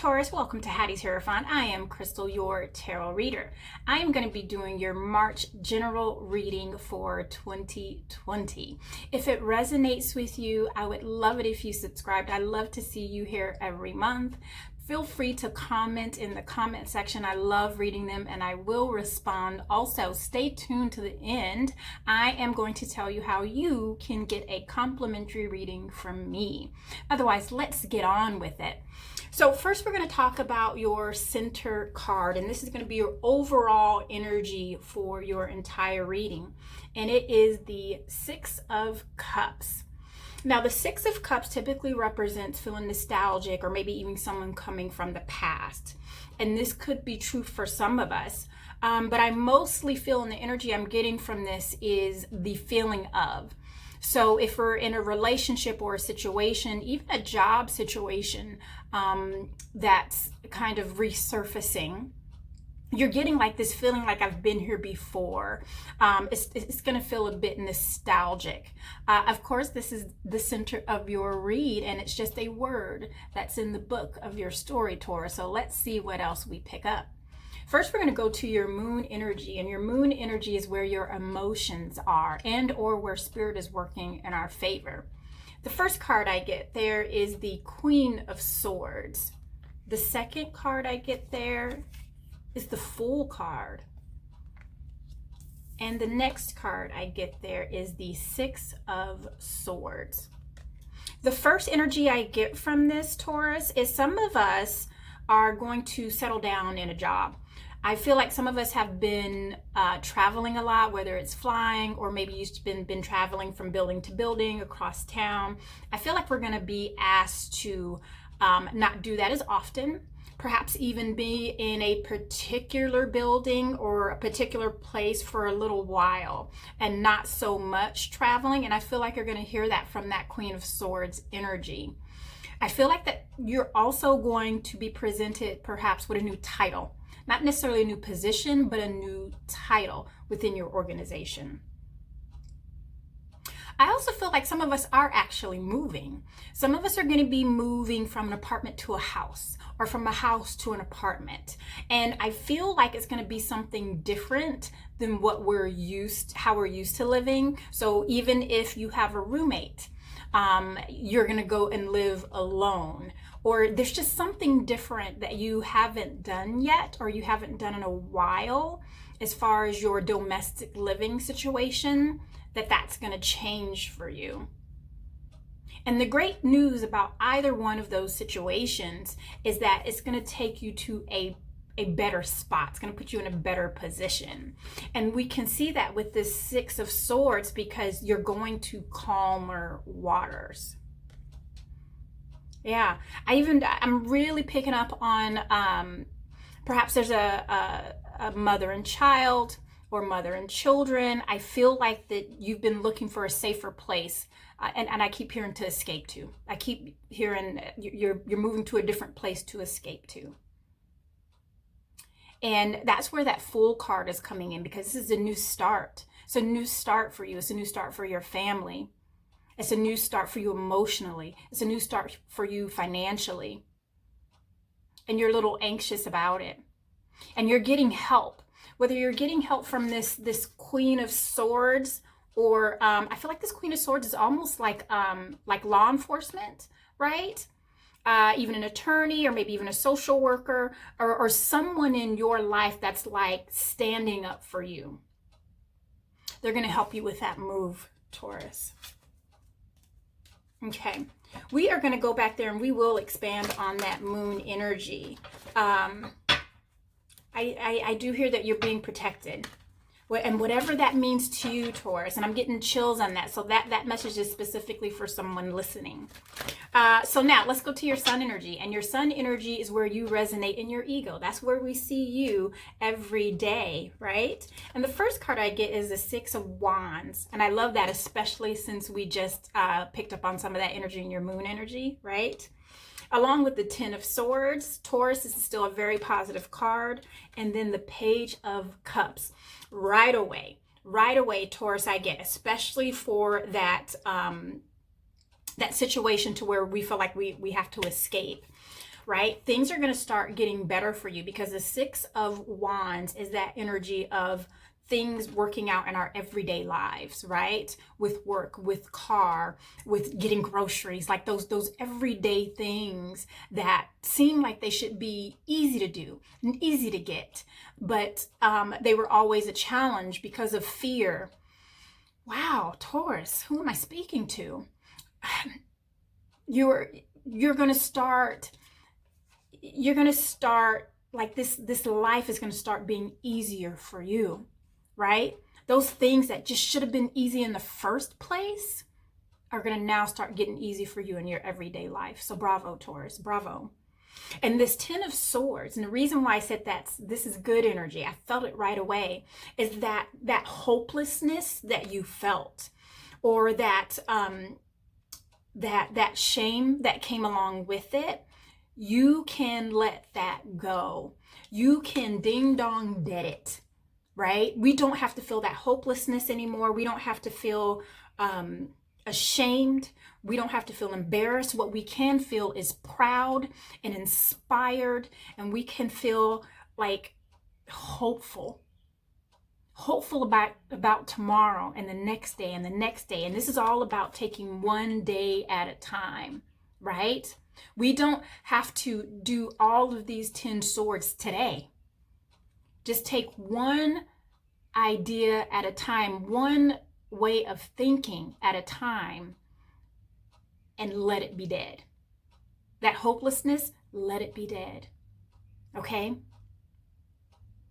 Taurus, welcome to Hattie's Hierophant. I am Crystal, your tarot reader. I am going to be doing your March general reading for 2020. If it resonates with you, I would love it if you subscribed. I love to see you here every month. Feel free to comment in the comment section. I love reading them and I will respond. Also, stay tuned to the end. I am going to tell you how you can get a complimentary reading from me. Otherwise, let's get on with it. So first we're going to talk about your center card, and this is going to be your overall energy for your entire reading. And it is the Six of Cups. Now, the Six of Cups typically represents feeling nostalgic or maybe even someone coming from the past. And this could be true for some of us. But I mostly feel in the energy I'm getting from this is the feeling of. So if we're in a relationship or a situation, even a job situation that's kind of resurfacing, you're getting like this feeling like I've been here before. It's going to feel a bit nostalgic. Of course, this is the center of your read, and it's just a word that's in the book of your story, Taurus. So let's see what else we pick up. First, we're going to go to your moon energy, and your moon energy is where your emotions are and or where spirit is working in our favor. The first card I get there is the Queen of Swords. The second card I get there is the Fool card. And the next card I get there is the Six of Swords. The first energy I get from this, Taurus, is some of us are going to settle down in a job. I feel like some of us have been traveling a lot, whether it's flying or maybe you've been traveling from building to building across town. I feel like we're going to be asked to not do that as often, perhaps even be in a particular building or a particular place for a little while and not so much traveling. And I feel like you're going to hear that from that Queen of Swords energy. I feel like that you're also going to be presented perhaps with a new title. Not necessarily a new position, but a new title within your organization. I also feel like some of us are actually moving. Some of us are going to be moving from an apartment to a house or from a house to an apartment. And I feel like it's going to be something different than what how we're used to living. So even if you have a roommate, you're going to go and live alone, or there's just something different that you haven't done yet or you haven't done in a while as far as your domestic living situation, that's going to change for you. And the great news about either one of those situations is that it's going to take you to a better spot. It's going to put you in a better position. And we can see that with this Six of Swords because you're going to calmer waters. Yeah, I'm really picking up on perhaps there's a mother and child or mother and children. I feel like that you've been looking for a safer place, and I keep hearing to escape to. I keep hearing you're moving to a different place to escape to. And that's where that Fool card is coming in, because this is a new start. It's a new start for you. It's a new start for your family. It's a new start for you emotionally. It's a new start for you financially. And you're a little anxious about it. And you're getting help. Whether you're getting help from this Queen of Swords, or I feel like this Queen of Swords is almost like law enforcement, right? Even an attorney or maybe even a social worker or someone in your life that's like standing up for you. They're going to help you with that move, Taurus. Okay, we are going to go back there and we will expand on that moon energy. I do hear that you're being protected. And whatever that means to you, Taurus, and I'm getting chills on that. So that message is specifically for someone listening. So now let's go to your sun energy. And your sun energy is where you resonate in your ego. That's where we see you every day, right? And the first card I get is the Six of Wands. And I love that, especially since we just picked up on some of that energy in your moon energy, right? Along with the Ten of Swords, Taurus, this is still a very positive card. And then the Page of Cups. Right away, Taurus, I get, especially for that that situation to where we feel like we have to escape. right? Things are going to start getting better for you because the Six of Wands is that energy of things working out in our everyday lives, right? With work, with car, with getting groceries, like those everyday things that seem like they should be easy to do and easy to get, but they were always a challenge because of fear. Wow, Taurus, who am I speaking to? You're going to start like this life is going to start being easier for you, right? Those things that just should have been easy in the first place are going to now start getting easy for you in your everyday life. So bravo, Taurus, bravo. And this Ten of Swords, and the reason why I said this is good energy, I felt it right away, is that hopelessness that you felt, or that that shame that came along with it. You can let that go. You can ding dong dead it. Right? We don't have to feel that hopelessness anymore. We don't have to feel ashamed. We don't have to feel embarrassed. What we can feel is proud and inspired, and we can feel like hopeful about tomorrow and the next day and the next day. And this is all about taking one day at a time, right? We don't have to do all of these 10 swords today. Just take one idea at a time, one way of thinking at a time, and let it be dead. That hopelessness, let it be dead. Okay?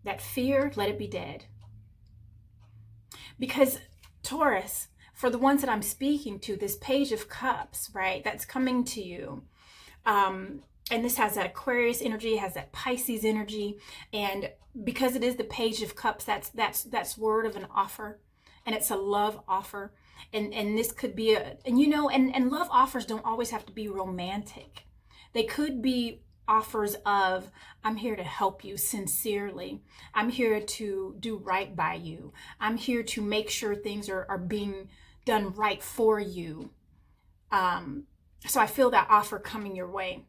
That fear, let it be dead. Because Taurus, for the ones that I'm speaking to, this Page of Cups, right, that's coming to you, and this has that Aquarius energy, has that Pisces energy, and because it is the Page of Cups, that's word of an offer, and it's a love offer, and this could be and love offers don't always have to be romantic. They could be offers of, I'm here to help you sincerely. I'm here to do right by you. I'm here to make sure things are being done right for you. So I feel that offer coming your way.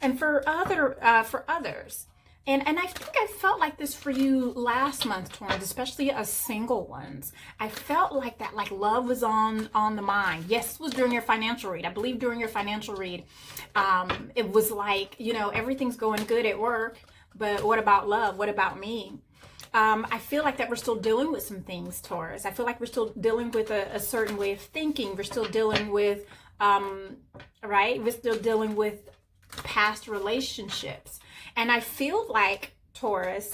And for others, and I think I felt like this for you last month, Taurus, especially as single ones. I felt like that, like love was on the mind. Yes, it was during your financial read. I believe during your financial read, it was like, everything's going good at work, but what about love? What about me? I feel like that we're still dealing with some things, Taurus. I feel like we're still dealing with a certain way of thinking. We're still dealing with, right? We're still dealing with past relationships. And I feel like, Taurus,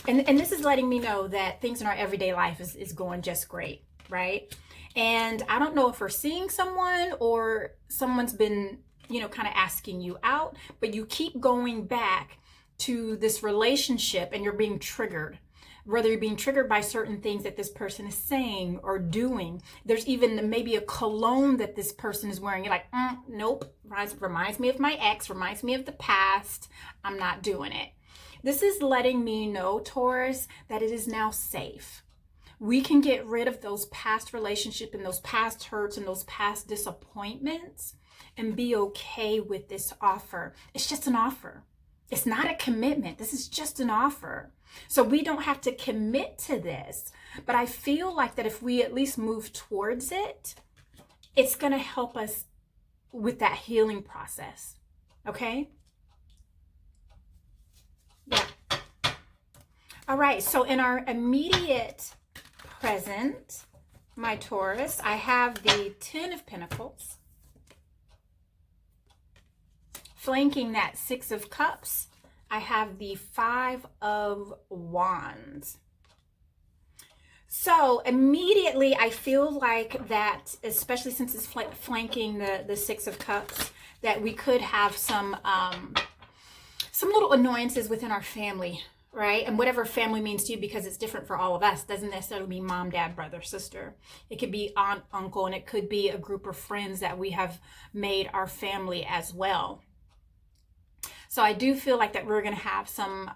and this is letting me know that things in our everyday life is going just great, right? And I don't know if we're seeing someone or someone's been, kind of asking you out, but you keep going back to this relationship and you're being triggered. Whether you're being triggered by certain things that this person is saying or doing. There's even maybe a cologne that this person is wearing. You're like, nope, reminds me of my ex, reminds me of the past. I'm not doing it. This is letting me know, Taurus, that it is now safe. We can get rid of those past relationships and those past hurts and those past disappointments and be okay with this offer. It's just an offer. It's not a commitment. This is just an offer. So we don't have to commit to this, but I feel like that if we at least move towards it, it's going to help us with that healing process. Okay? Yeah. All right. So in our immediate present, my Taurus, I have the Ten of Pentacles. Flanking that Six of Cups, I have the Five of Wands. So immediately I feel like that, especially since it's flanking the Six of Cups, that we could have some little annoyances within our family, right? And whatever family means to you, because it's different for all of us, doesn't necessarily mean mom, dad, brother, sister. It could be aunt, uncle, and it could be a group of friends that we have made our family as well. So I do feel like that we're going to have some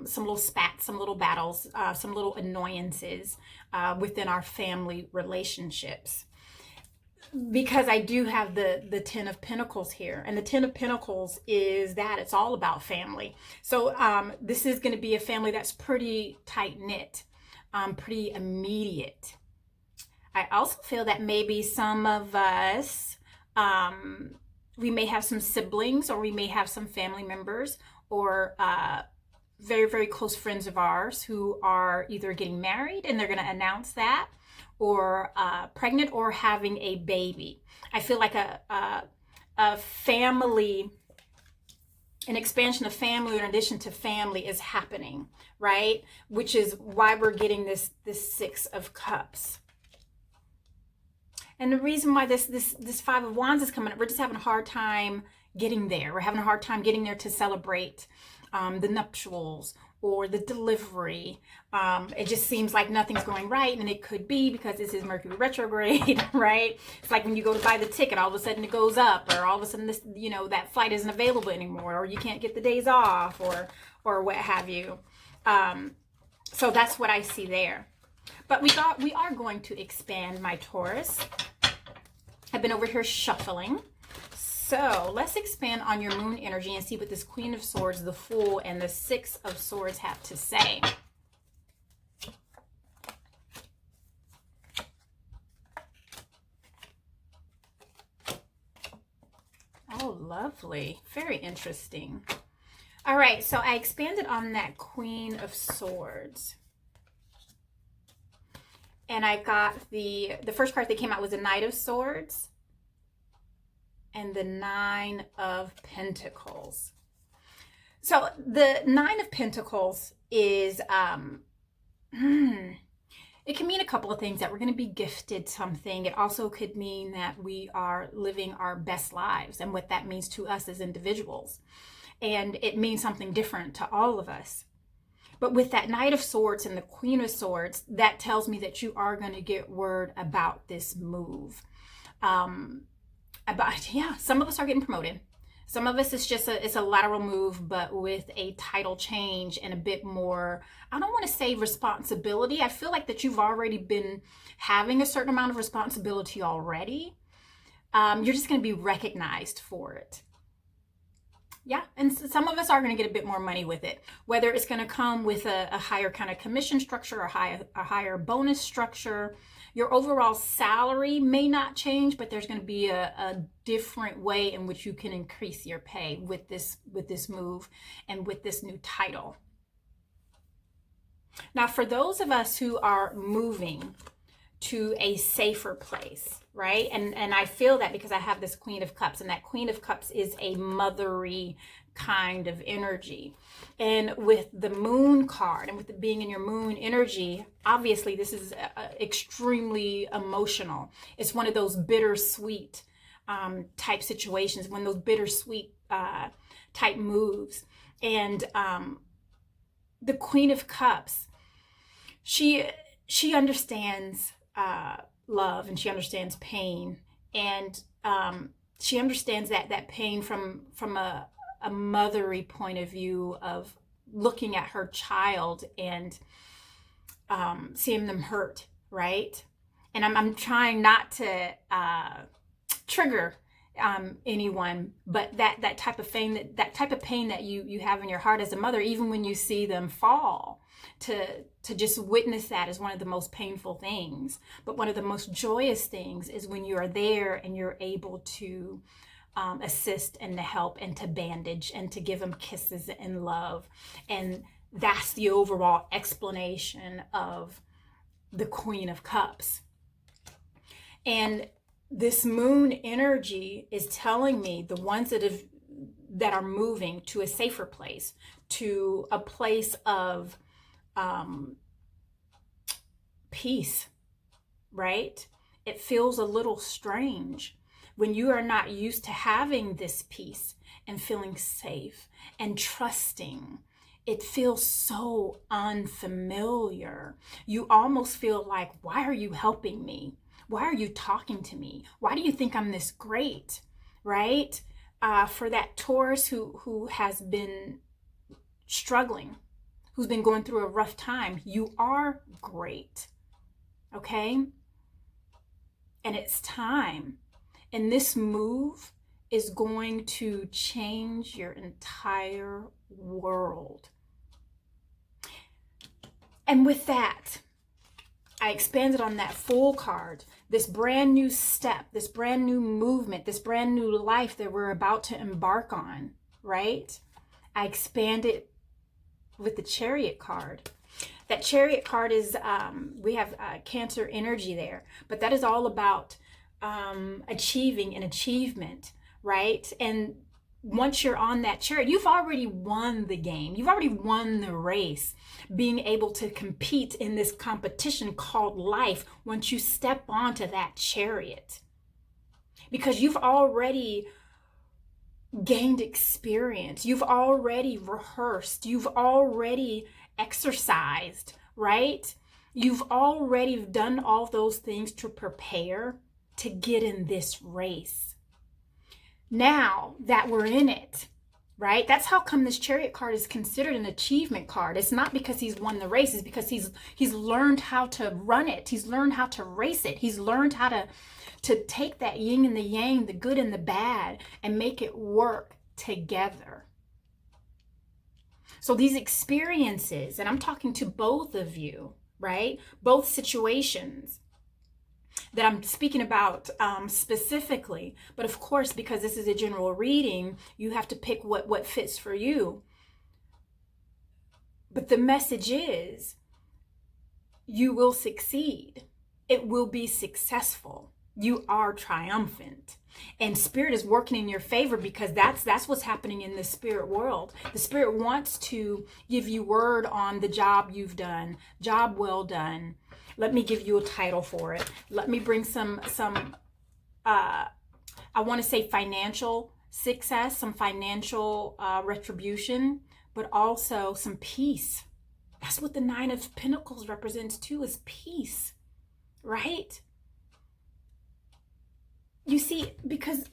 little spats, some little battles, some little annoyances within our family relationships. because I do have the Ten of Pentacles here, and the Ten of Pentacles is that it's all about family. So this is going to be a family that's pretty tight knit, pretty immediate. I also feel that maybe some of us, we may have some siblings, or we may have some family members, or very, very close friends of ours who are either getting married and they're going to announce that, or pregnant, or having a baby. I feel like a family, an expansion of family in addition to family is happening, right? Which is why we're getting this Six of Cups. And the reason why this Five of Wands is coming up, we're just having a hard time getting there. We're having a hard time getting there to celebrate the nuptials or the delivery. It just seems like nothing's going right, and it could be because this is Mercury retrograde, right? It's like when you go to buy the ticket, all of a sudden it goes up, or all of a sudden this, that flight isn't available anymore, or you can't get the days off, or what have you. So that's what I see there. But we are going to expand, my Taurus. I've been over here shuffling. So let's expand on your moon energy and see what this Queen of Swords, the Fool, and the Six of Swords have to say. Oh, lovely. Very interesting. All right, so I expanded on that Queen of Swords. And I got the first card that came out was the Knight of Swords and the Nine of Pentacles. So the Nine of Pentacles is, it can mean a couple of things, that we're going to be gifted something. It also could mean that we are living our best lives and what that means to us as individuals. And it means something different to all of us. But with that Knight of Swords and the Queen of Swords, that tells me that you are going to get word about this move. Some of us are getting promoted. Some of us, it's a lateral move, but with a title change and a bit more, I don't want to say responsibility. I feel like that you've already been having a certain amount of responsibility already. You're just going to be recognized for it. Yeah, and some of us are going to get a bit more money with it, whether it's going to come with a higher kind of commission structure or a higher bonus structure. Your overall salary may not change, but there's going to be a different way in which you can increase your pay with this move and with this new title. Now, for those of us who are moving to a safer place, right? And I feel that because I have this Queen of Cups, and that Queen of Cups is a mothery kind of energy. And with the Moon card and with it being in your Moon energy, obviously this is extremely emotional. It's one of those bittersweet type situations, one of those bittersweet type moves. And the Queen of Cups, she understands love, and she understands pain, and she understands that pain from a mothery point of view of looking at her child and seeing them hurt, right? And I'm trying not to trigger anyone, but that type of pain, that type of pain that you have in your heart as a mother, even when you see them fall, to just witness that is one of the most painful things. But one of the most joyous things is when you are there and you're able to assist and to help and to bandage and to give them kisses and love. And that's the overall explanation of the Queen of Cups. And this Moon energy is telling me the ones that are moving to a safer place, to a place of peace, right? It feels a little strange when you are not used to having this peace and feeling safe and trusting. It feels so unfamiliar. You almost feel like, why are you helping me? Why are you talking to me? Why do you think I'm this great, right? For that Taurus who has been struggling, who's been going through a rough time, you are great, okay? And it's time. And this move is going to change your entire world. And with that, I expanded on that Fool card, this brand new step, this brand new movement, this brand new life that we're about to embark on, right? I expanded with the Chariot card. That Chariot card is, we have Cancer energy there, but that is all about achieving an achievement, right? And once you're on that chariot, you've already won the game. You've already won the race, being able to compete in this competition called life once you step onto that chariot. Because you've already gained experience. You've already rehearsed. You've already exercised, right? You've already done all those things to prepare to get in this race. Now that we're in it, right? That's how come this Chariot card is considered an achievement card. It's not because he's won the race. It's because he's learned how to run it. He's learned how to race it. He's learned how to take that yin and the yang, the good and the bad, and make it work together. So these experiences, and I'm talking to both of you, right? Both situations that I'm speaking about specifically. But of course, because this is a general reading, you have to pick what fits for you. But the message is, you will succeed. It will be successful. You are triumphant. And Spirit is working in your favor, because that's what's happening in the spirit world. The Spirit wants to give you word on the job you've done. Job well done. Let me give you a title for it. Let me bring some I want to say financial success, some financial retribution, but also some peace. That's what the Nine of Pentacles represents too, is peace, right? You see, because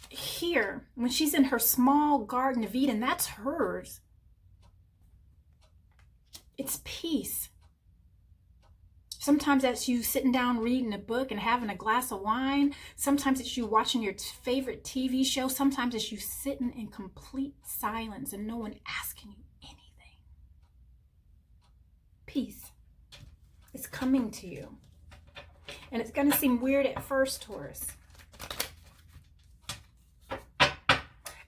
here, when she's in her small Garden of Eden, that's hers. It's peace. Sometimes that's you sitting down reading a book and having a glass of wine. Sometimes it's you watching your favorite TV show. Sometimes it's you sitting in complete silence and no one asking you anything. Peace is coming to you. And it's going to seem weird at first, Taurus.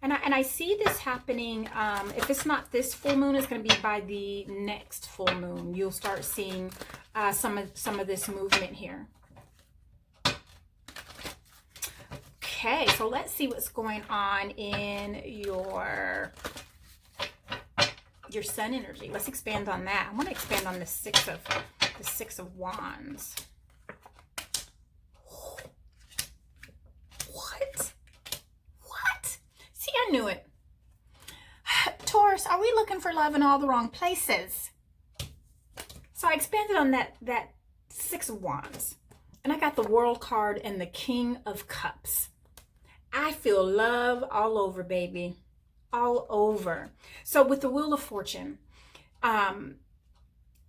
And I see this happening, if it's not this full moon, it's going to be by the next full moon. You'll start seeing some of this movement here. Okay, so let's see what's going on in your sun energy. Let's expand on that. I want to expand on the Six of Wands. I knew it. Taurus, are we looking for love in all the wrong places? So I expanded on that Six of Wands. And I got the World card and the King of Cups. I feel love all over, baby. All over. So with the Wheel of Fortune,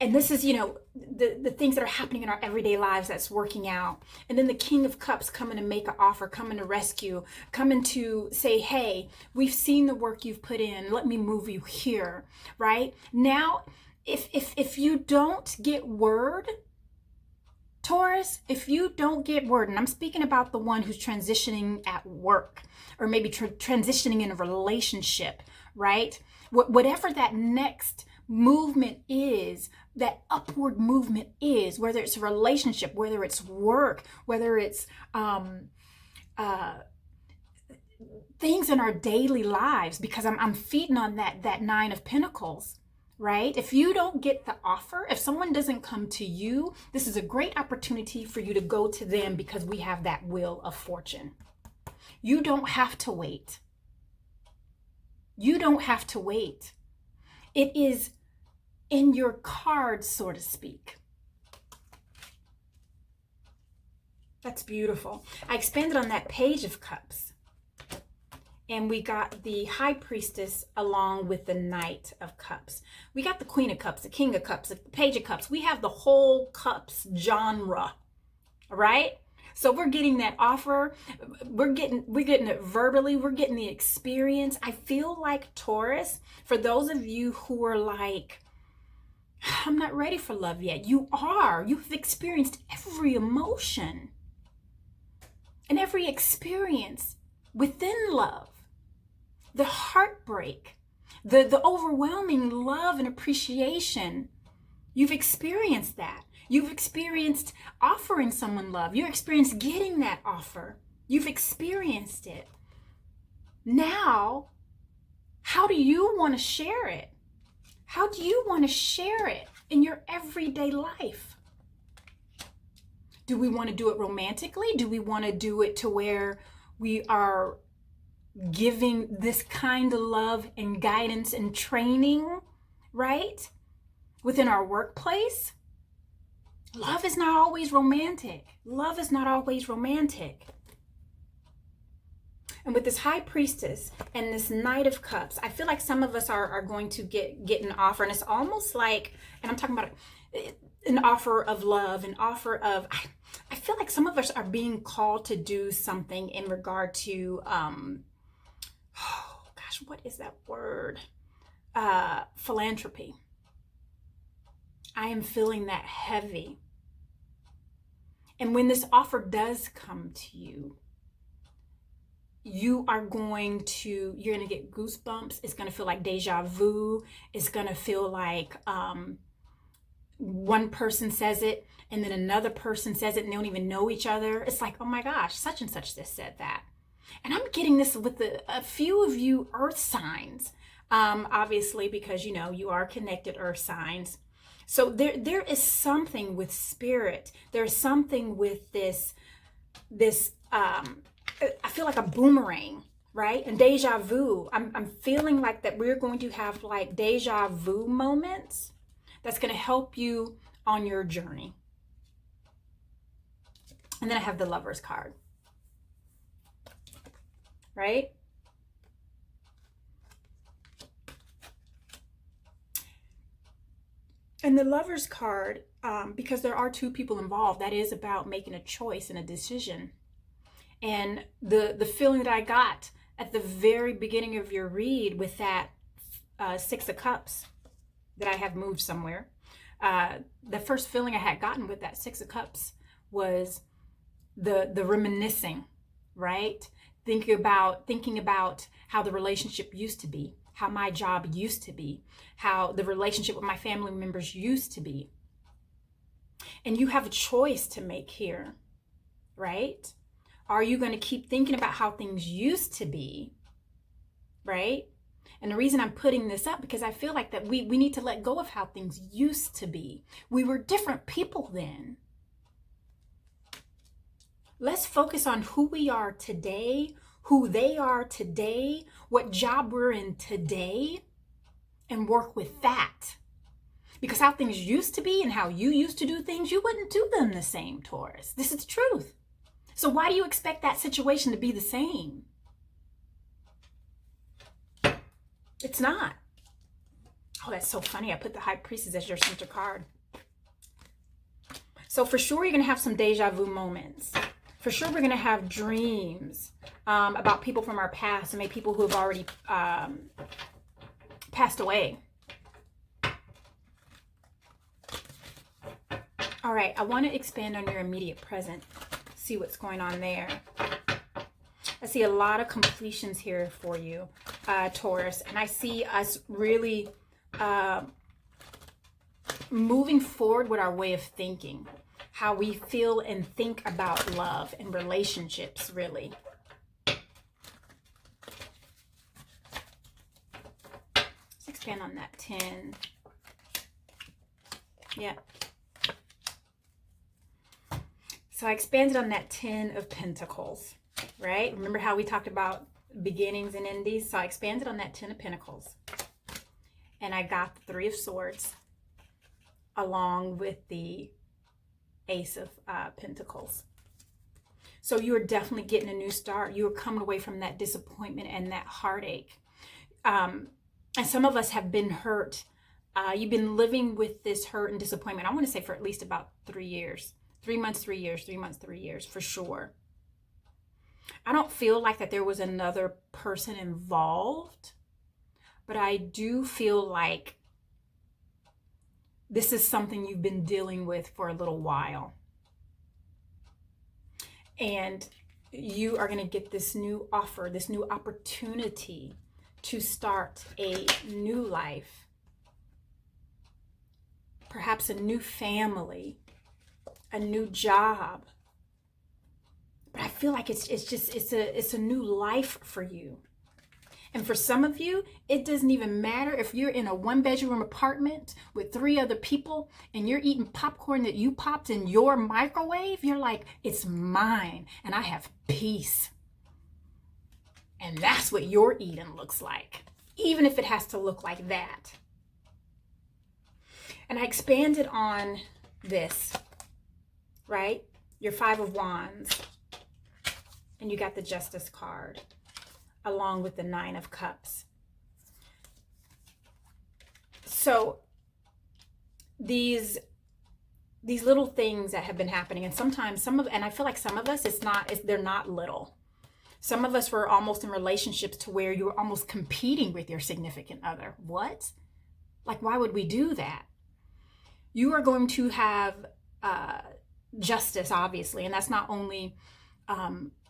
and this is, the things that are happening in our everyday lives that's working out. And then the King of Cups coming to make an offer, coming to rescue, coming to say, hey, we've seen the work you've put in. Let me move you here, right? Now, if you don't get word, Taurus, if you don't get word, and I'm speaking about the one who's transitioning at work, or maybe transitioning in a relationship, right? Whatever that next movement is, that upward movement is, whether it's a relationship, whether it's work, whether it's things in our daily lives, because I'm feeding on that Nine of Pentacles, right? If you don't get the offer, if someone doesn't come to you, this is a great opportunity for you to go to them, because we have that Wheel of Fortune. You don't have to wait. You don't have to wait. It is in your cards, so to speak. That's beautiful. I expanded on that Page of Cups. And we got the High Priestess along with the Knight of Cups. We got the Queen of Cups, the King of Cups, the Page of Cups. We have the whole Cups genre right? So we're getting that offer. We're getting it verbally. We're getting the experience. I feel like, Taurus, for those of you who are like, I'm not ready for love yet, you are. You've experienced every emotion and every experience within love. The heartbreak, the overwhelming love and appreciation. You've experienced that. You've experienced offering someone love. You've experienced getting that offer. You've experienced it. Now, how do you want to share it? How do you want to share it in your everyday life? Do we want to do it romantically? Do we want to do it to where we are giving this kind of love and guidance and training, right? Within our workplace? Love is not always romantic. Love is not always romantic. And with this High Priestess and this Knight of Cups, I feel like some of us are going to get an offer. And it's almost like, and I'm talking about an offer of love, an offer of, I feel like some of us are being called to do something in regard to, what is that word? Philanthropy. I am feeling that heavy. And when this offer does come to you, you're going to get goosebumps. It's going to feel like deja vu. It's going to feel like one person says it and then another person says it and they don't even know each other. It's like, oh my gosh, such and such just said that. And I'm getting this with a few of you earth signs, obviously, because, you are connected earth signs. So there is something with spirit. There's something with this, I feel like a boomerang, right? And deja vu. I'm feeling like that we're going to have like deja vu moments that's going to help you on your journey. And then I have the Lover's card. Right? And the Lover's card, because there are two people involved, that is about making a choice and a decision. And the feeling that I got at the very beginning of your read with that Six of Cups that I have moved somewhere, the first feeling I had gotten with that Six of Cups was the reminiscing, right? Thinking about how the relationship used to be, how my job used to be, how the relationship with my family members used to be. And you have a choice to make here, right? Are you going to keep thinking about how things used to be, right? And the reason I'm putting this up, because I feel like that we need to let go of how things used to be. We were different people then. Let's focus on who we are today, who they are today, what job we're in today, and work with that. Because how things used to be and how you used to do things, you wouldn't do them the same, Taurus. This is the truth. So why do you expect that situation to be the same? It's not. Oh, that's so funny. I put the High Priestess as your center card. So for sure, you're going to have some deja vu moments. For sure, we're going to have dreams about people from our past and maybe people who have already passed away. All right, I want to expand on your immediate present, see what's going on there. I see a lot of completions here for you, Taurus, and I see us really moving forward with our way of thinking, how we feel and think about love and relationships, really. Let's expand on that 10. Yeah. So I expanded on that 10 of Pentacles, right? Remember how we talked about beginnings and endings? So I expanded on that 10 of Pentacles. And I got the 3 of Swords along with the Ace of Pentacles. So you are definitely getting a new start. You are coming away from that disappointment and that heartache. And some of us have been hurt. You've been living with this hurt and disappointment, I want to say for at least about 3 years. 3 months, 3 years, 3 months, 3 years, for sure. I don't feel like that there was another person involved, but I do feel like this is something you've been dealing with for a little while. And you are going to get this new offer, this new opportunity to start a new life, perhaps a new family, a new job. But I feel like it's a new life for you. And for some of you, it doesn't even matter if you're in a 1-bedroom apartment with 3 other people and you're eating popcorn that you popped in your microwave. You're like, it's mine and I have peace. And that's what your Eden looks like, even if it has to look like that. And I expanded on this, right? Your 5 of Wands. And you got the Justice card along with the 9 of Cups. So these little things that have been happening, and sometimes and I feel like some of us, they're not little. Some of us were almost in relationships to where you were almost competing with your significant other. What? Like, why would we do that? You are going to have justice, obviously, and that's not only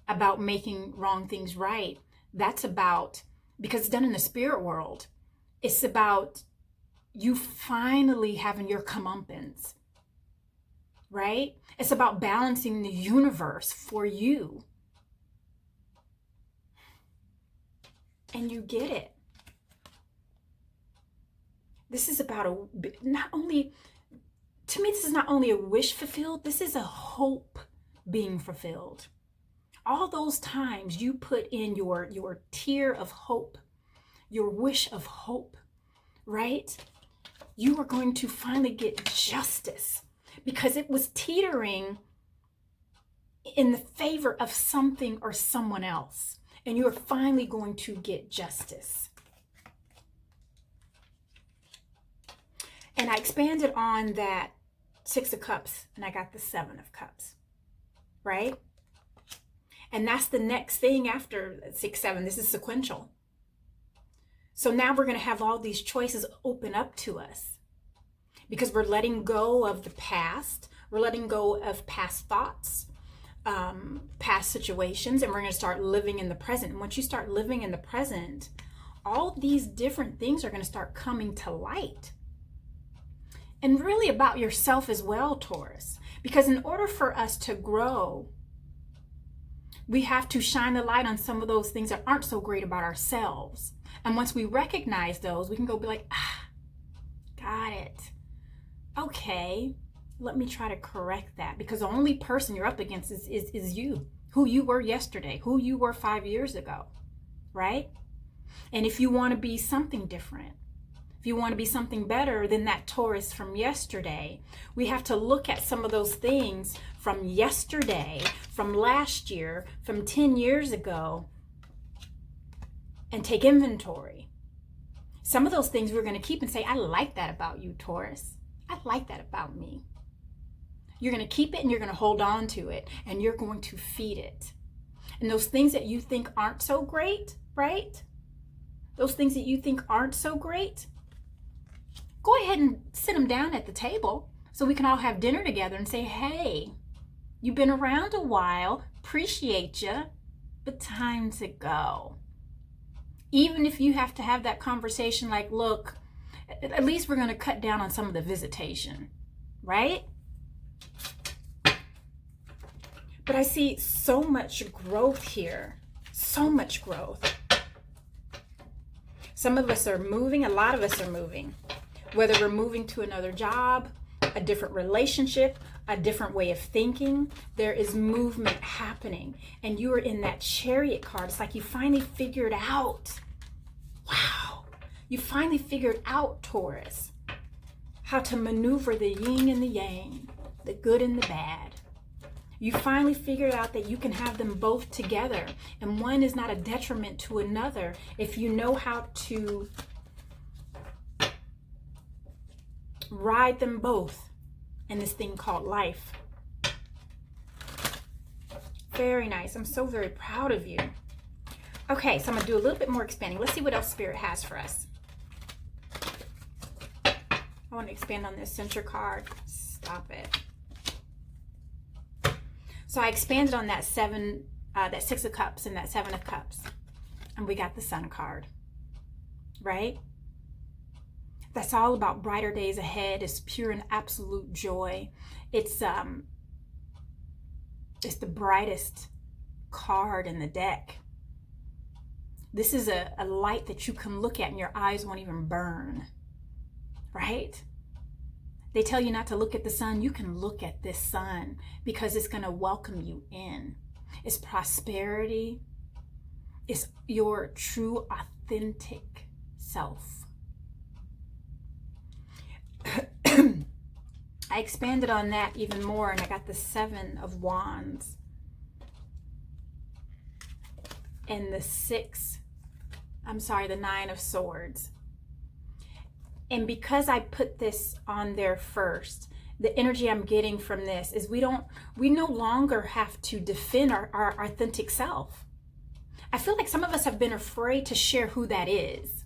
about making wrong things right. That's about, because it's done in the spirit world, it's about you finally having your comeuppance, right? It's about balancing the universe for you. And you get it. This is about this is not only a wish fulfilled, this is a hope being fulfilled. All those times you put in your tear of hope, your wish of hope, right? You are going to finally get justice because it was teetering in the favor of something or someone else. And you are finally going to get justice. And I expanded on that 6 of Cups and I got the 7 of Cups, right? And that's the next thing after 6, 7. This is sequential. So now we're going to have all these choices open up to us because we're letting go of the past. We're letting go of past thoughts, past situations, and we're going to start living in the present. And once you start living in the present, all these different things are going to start coming to light. And really about yourself as well, Taurus. Because in order for us to grow, we have to shine the light on some of those things that aren't so great about ourselves. And once we recognize those, we can go be like, got it. Okay, let me try to correct that. Because the only person you're up against is you, who you were yesterday, who you were 5 years ago, right? And if you want to be something different, if you want to be something better than that Taurus from yesterday, we have to look at some of those things from yesterday, from last year, from 10 years ago, and take inventory. Some of those things we're going to keep and say, I like that about you, Taurus. I like that about me. You're going to keep it and you're going to hold on to it and you're going to feed it. And those things that you think aren't so great, right? Those things that you think aren't so great, go ahead and sit them down at the table so we can all have dinner together and say, hey, you've been around a while, appreciate you, but time to go. Even if you have to have that conversation like, look, at least we're going to cut down on some of the visitation, right? But I see so much growth here, so much growth. Some of us are moving, a lot of us are moving. Whether we're moving to another job, a different relationship, a different way of thinking, there is movement happening. And you are in that Chariot card. It's like you finally figured out. Wow. You finally figured out, Taurus, how to maneuver the yin and the yang, the good and the bad. You finally figured out that you can have them both together. And one is not a detriment to another if you know how to ride them both in this thing called life. Very nice. I'm so very proud of you. Okay, so I'm going to do a little bit more expanding. Let's see what else Spirit has for us. I want to expand on this center card. Stop it. So I expanded on that that 6 of Cups and that 7 of Cups. And we got the Sun card. Right? That's all about brighter days ahead. It's pure and absolute joy. It's the brightest card in the deck. This is a light that you can look at and your eyes won't even burn. Right? They tell you not to look at the sun. You can look at this sun because it's going to welcome you in. It's prosperity. It's your true, authentic self. I expanded on that even more, and I got the 7 of Wands and the 9 of Swords. And because I put this on there first, the energy I'm getting from this is we no longer have to defend our authentic self. I feel like some of us have been afraid to share who that is.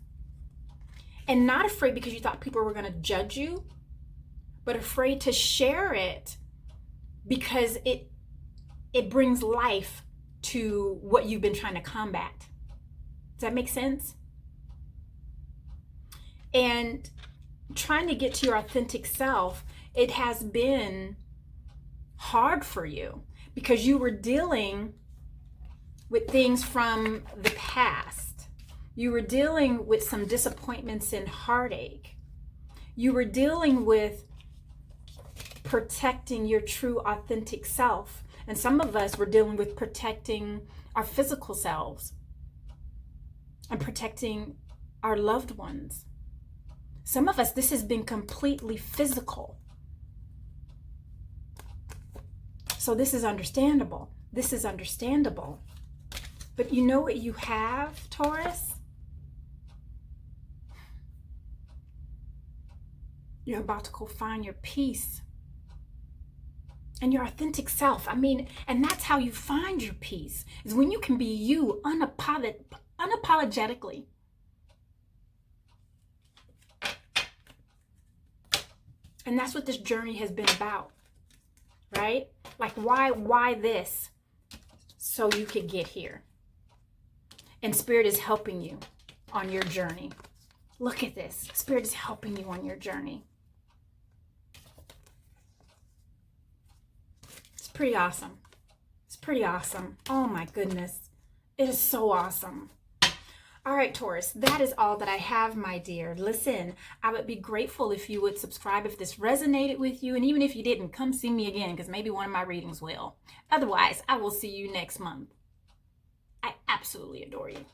And not afraid because you thought people were going to judge you, but afraid to share it because it brings life to what you've been trying to combat. Does that make sense? And trying to get to your authentic self, it has been hard for you because you were dealing with things from the past. You were dealing with some disappointments and heartache. You were dealing with protecting your true authentic self. And some of us were dealing with protecting our physical selves and protecting our loved ones. Some of us, this has been completely physical. So this is understandable. This is understandable. But you know what you have, Taurus? You're about to go find your peace and your authentic self. I mean, and that's how you find your peace, is when you can be you unapologetically. And that's what this journey has been about, right? Like, why this? So you could get here. And Spirit is helping you on your journey. Look at this. Spirit is helping you on your journey. It's pretty awesome. It's pretty awesome. Oh my goodness. It is so awesome. All right, Taurus, that is all that I have, my dear. Listen, I would be grateful if you would subscribe if this resonated with you. And even if you didn't, come see me again because maybe one of my readings will. Otherwise, I will see you next month. I absolutely adore you.